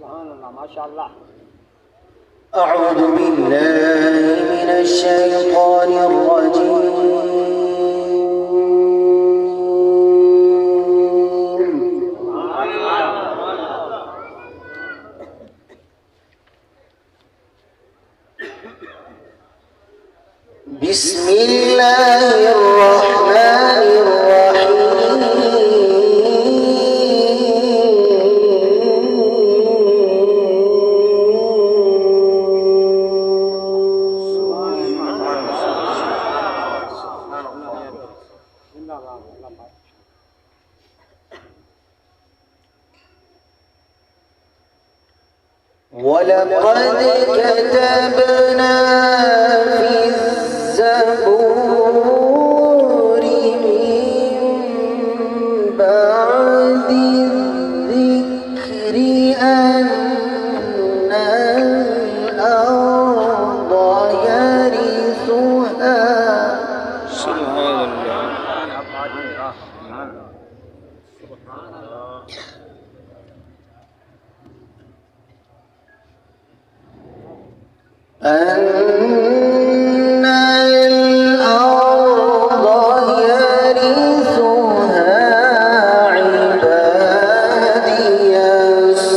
سبحان الله ما شاء الله. أعوذ بالله من الشيطان الرجيم. بسم الله الرحمن الرحيم. ولقد كتبنا في الزبور من بعد الذكر أن الأرض يرثها. سبحان الله. أن الأرض يرثها عبادي الصالحون.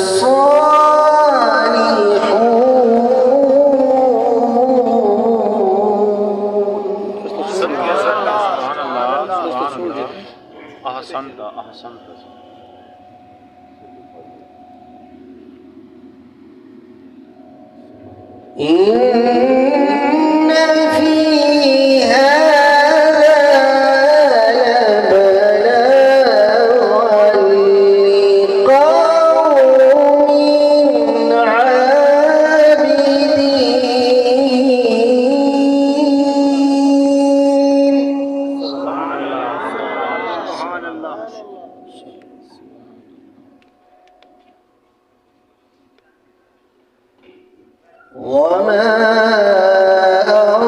أحسنت أحسنت. إن في هذا لبلاغا لقوم عابدين. سبحان الله. وما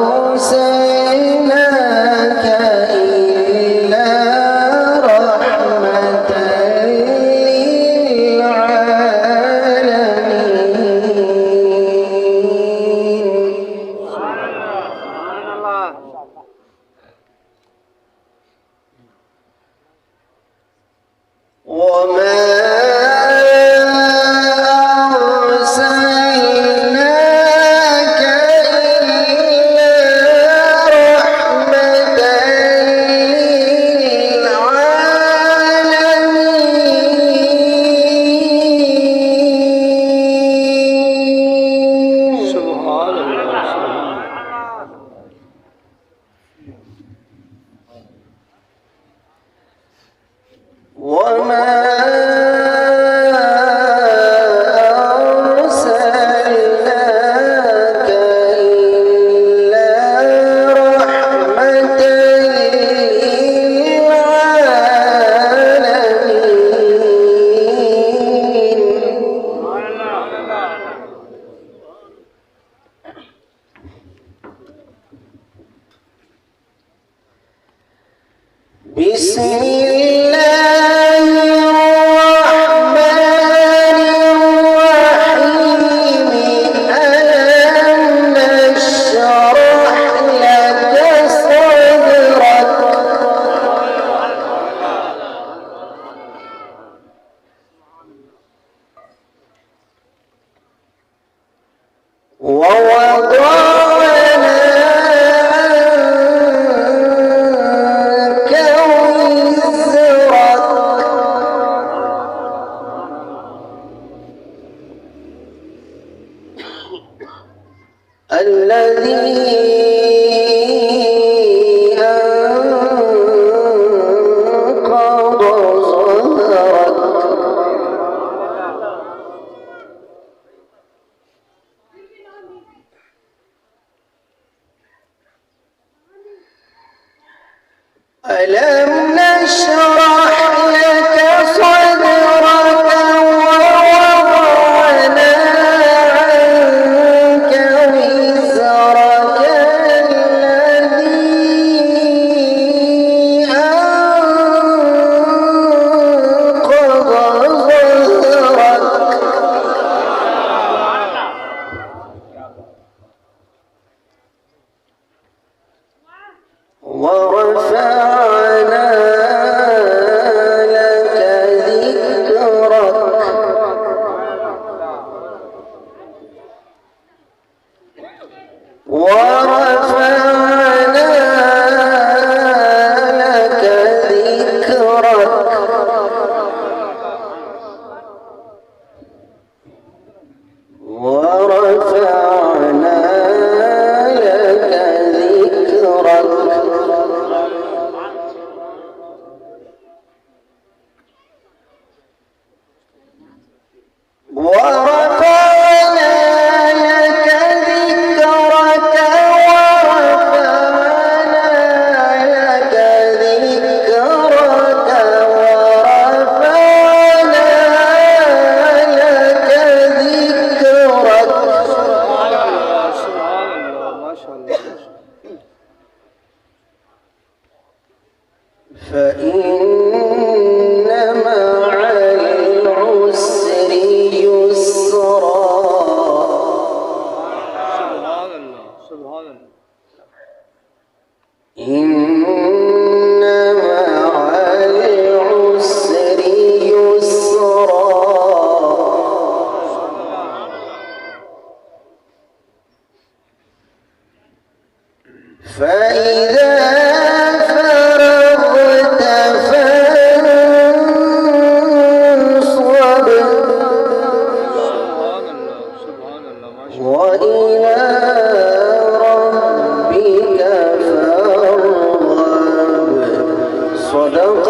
أرسلناك إلا رحمة للعالمين. سبحان الله. وما أرسلناك إلا رحمة للعالمين. سبحان الله. وما أرسلناك إلا رحمة للعالمين. بسم الله الرحمن الرحيم. ألم نشرح لك صدرك. ووضعنا عنك وزرك الذي أنقض ظهرك. ألم نشرح لك صدرك ووضعنا عنك وزرك الذي أنقض ظهرك. ورفعنا لك ذكرك ورفعنا لك ذكرك ورفعنا لك ذكرك. سبحان الله ما شاء الله. فإن مع العسر يسرا. سبحان الله سبحان الله. إن مع العسر يسرا. فإذا فرغت فانصب سبحان الله ما شاء الله. وإلى ربك فارغب. صدق